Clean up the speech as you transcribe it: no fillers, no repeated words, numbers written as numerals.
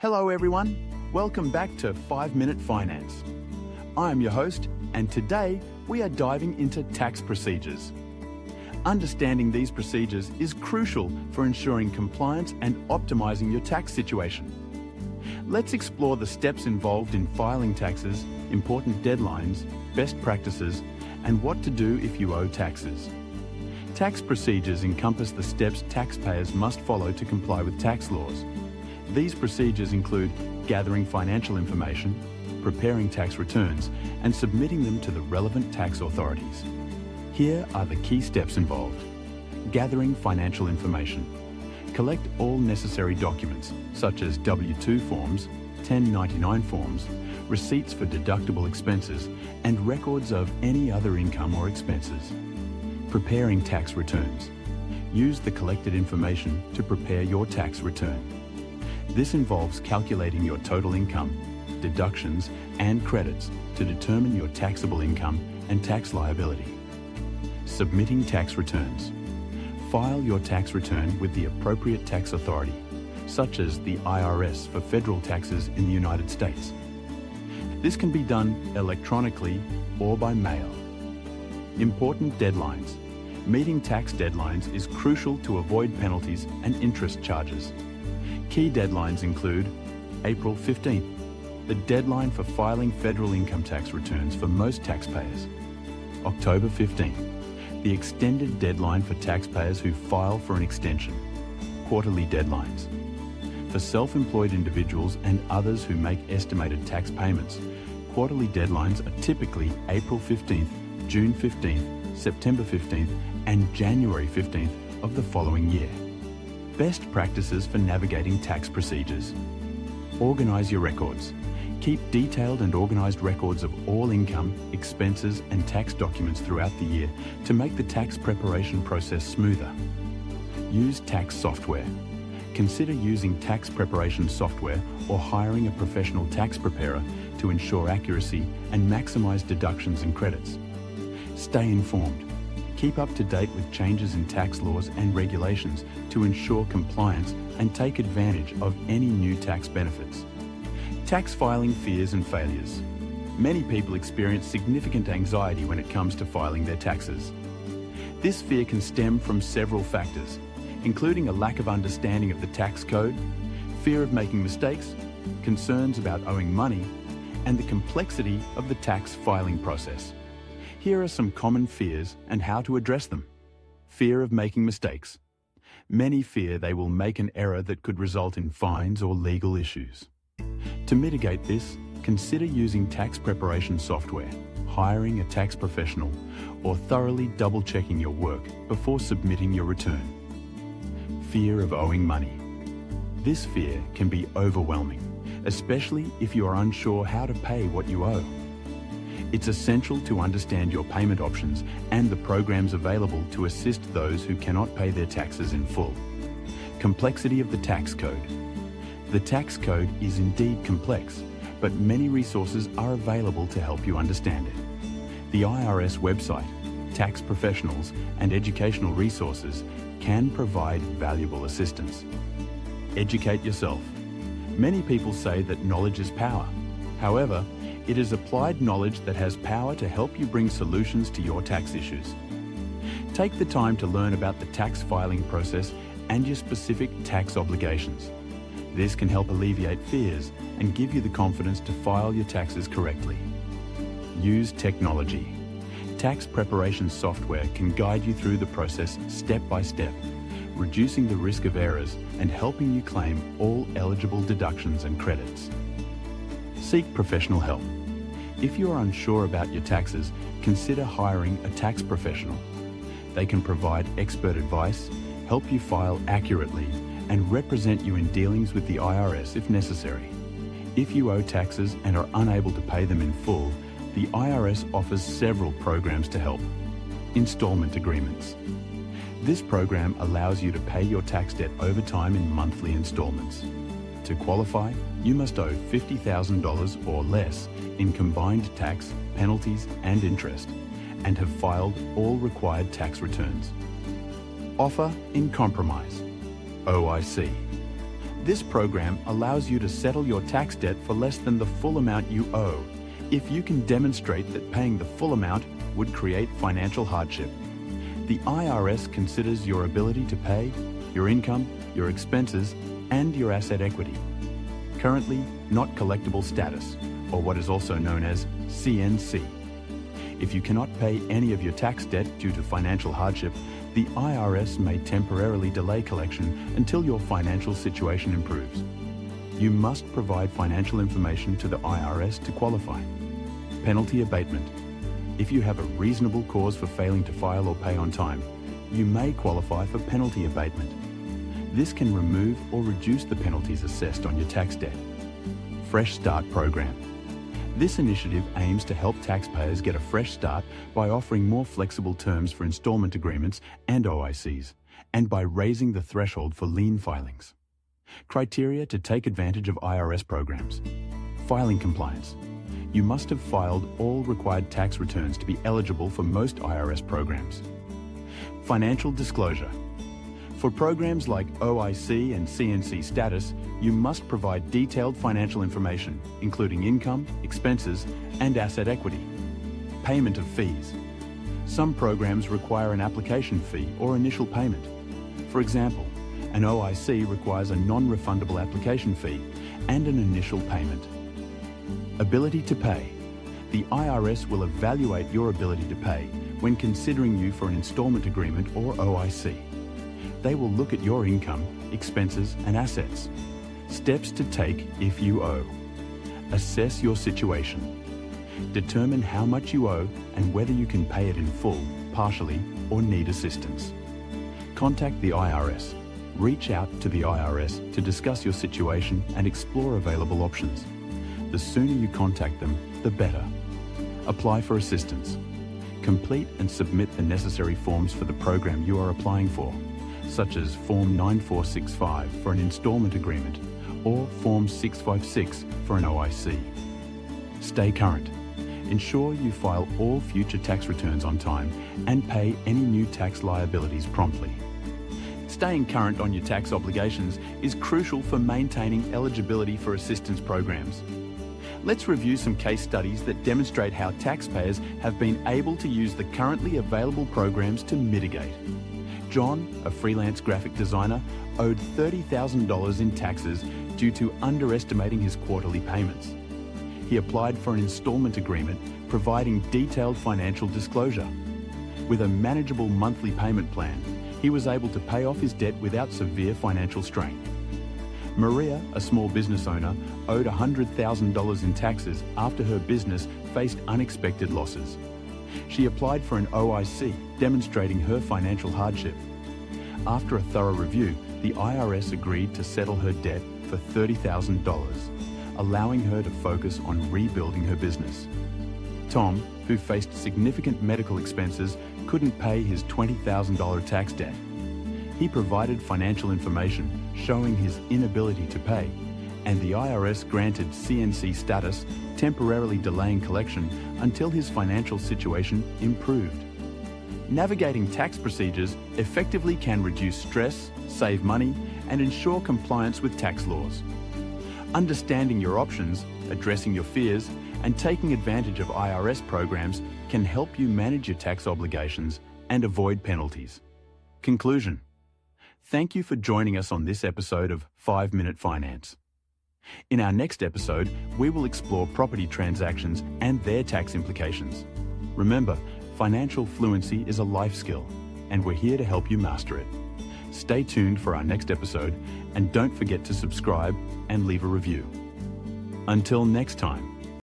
Hello everyone, welcome back to 5-Minute Finance. I'm your host, and today we are diving into tax procedures. Understanding these procedures is crucial for ensuring compliance and optimizing your tax situation. Let's explore the steps involved in filing taxes, important deadlines, best practices, and what to do if you owe taxes. Tax procedures encompass the steps taxpayers must follow to comply with tax laws. These procedures include gathering financial information, preparing tax returns, and submitting them to the relevant tax authorities. Here are the key steps involved. Gathering financial information. Collect all necessary documents, such as W-2 forms, 1099 forms, receipts for deductible expenses, and records of any other income or expenses. Preparing tax returns. Use the collected information to prepare your tax return. This involves calculating your total income, deductions, and credits to determine your taxable income and tax liability. Submitting tax returns. File your tax return with the appropriate tax authority, such as the IRS for federal taxes in the United States. This can be done electronically or by mail. Important deadlines. Meeting tax deadlines is crucial to avoid penalties and interest charges. Key deadlines include April 15th, the deadline for filing federal income tax returns for most taxpayers. October 15th, the extended deadline for taxpayers who file for an extension. Quarterly deadlines. For self-employed individuals and others who make estimated tax payments, quarterly deadlines are typically April 15th, June 15th, September 15th, and January 15th of the following year. Best practices for navigating tax procedures. Organize your records. Keep detailed and organized records of all income, expenses, and tax documents throughout the year to make the tax preparation process smoother. Use tax software. Consider using tax preparation software or hiring a professional tax preparer to ensure accuracy and maximize deductions and credits. Stay informed. Keep up to date with changes in tax laws and regulations to ensure compliance and take advantage of any new tax benefits. Tax filing fears and failures. Many people experience significant anxiety when it comes to filing their taxes. This fear can stem from several factors, including a lack of understanding of the tax code, fear of making mistakes, concerns about owing money, and the complexity of the tax filing process. Here are some common fears and how to address them. Fear of making mistakes. Many fear they will make an error that could result in fines or legal issues. To mitigate this, consider using tax preparation software, hiring a tax professional, or thoroughly double-checking your work before submitting your return. Fear of owing money. This fear can be overwhelming, especially if you are unsure how to pay what you owe. It's essential to understand your payment options and the programs available to assist those who cannot pay their taxes in full. Complexity of the tax code. The tax code is indeed complex, but many resources are available to help you understand it. The IRS website, tax professionals, and educational resources can provide valuable assistance. Educate yourself. Many people say that knowledge is power. However, it is applied knowledge that has power to help you bring solutions to your tax issues. Take the time to learn about the tax filing process and your specific tax obligations. This can help alleviate fears and give you the confidence to file your taxes correctly. Use technology. Tax preparation software can guide you through the process step by step, reducing the risk of errors and helping you claim all eligible deductions and credits. Seek professional help. If you are unsure about your taxes, consider hiring a tax professional. They can provide expert advice, help you file accurately, and represent you in dealings with the IRS if necessary. If you owe taxes and are unable to pay them in full, the IRS offers several programs to help. Installment agreements. This program allows you to pay your tax debt over time in monthly installments. To qualify, you must owe $50,000 or less in combined tax, penalties, and interest, and have filed all required tax returns. Offer in compromise. OIC. This program allows you to settle your tax debt for less than the full amount you owe, if you can demonstrate that paying the full amount would create financial hardship. The IRS considers your ability to pay, your income, your expenses, and your asset equity. Currently, not collectible status, or what is also known as CNC. If you cannot pay any of your tax debt due to financial hardship, the IRS may temporarily delay collection until your financial situation improves. You must provide financial information to the IRS to qualify. Penalty abatement. If you have a reasonable cause for failing to file or pay on time, you may qualify for penalty abatement. This can remove or reduce the penalties assessed on your tax debt. Fresh Start Program. This initiative aims to help taxpayers get a fresh start by offering more flexible terms for installment agreements and OICs, and by raising the threshold for lien filings. Criteria to take advantage of IRS programs. Filing compliance. You must have filed all required tax returns to be eligible for most IRS programs. Financial disclosure. For programs like OIC and CNC status, you must provide detailed financial information, including income, expenses, and asset equity. Payment of fees. Some programs require an application fee or initial payment. For example, an OIC requires a non-refundable application fee and an initial payment. Ability to pay. The IRS will evaluate your ability to pay when considering you for an installment agreement or OIC. They will look at your income, expenses, and assets. Steps to take if you owe. Assess your situation. Determine how much you owe and whether you can pay it in full, partially, or need assistance. Contact the IRS. Reach out to the IRS to discuss your situation and explore available options. The sooner you contact them, the better. Apply for assistance. Complete and submit the necessary forms for the program you are applying for, such as Form 9465 for an installment agreement or Form 656 for an OIC. Stay current. Ensure you file all future tax returns on time and pay any new tax liabilities promptly. Staying current on your tax obligations is crucial for maintaining eligibility for assistance programs. Let's review some case studies that demonstrate how taxpayers have been able to use the currently available programs to mitigate. John, a freelance graphic designer, owed $30,000 in taxes due to underestimating his quarterly payments. He applied for an installment agreement providing detailed financial disclosure. With a manageable monthly payment plan, he was able to pay off his debt without severe financial strain. Maria, a small business owner, owed $100,000 in taxes after her business faced unexpected losses. She applied for an OIC, demonstrating her financial hardship. After a thorough review, the IRS agreed to settle her debt for $30,000, allowing her to focus on rebuilding her business. Tom, who faced significant medical expenses, couldn't pay his $20,000 tax debt. He provided financial information showing his inability to pay, and the IRS granted CNC status, temporarily delaying collection until his financial situation improved. Navigating tax procedures effectively can reduce stress, save money, and ensure compliance with tax laws. Understanding your options, addressing your fears, and taking advantage of IRS programs can help you manage your tax obligations and avoid penalties. Conclusion. Thank you for joining us on this episode of 5 Minute Finance. In our next episode, we will explore property transactions and their tax implications. Remember, financial fluency is a life skill, and we're here to help you master it. Stay tuned for our next episode, and don't forget to subscribe and leave a review. Until next time.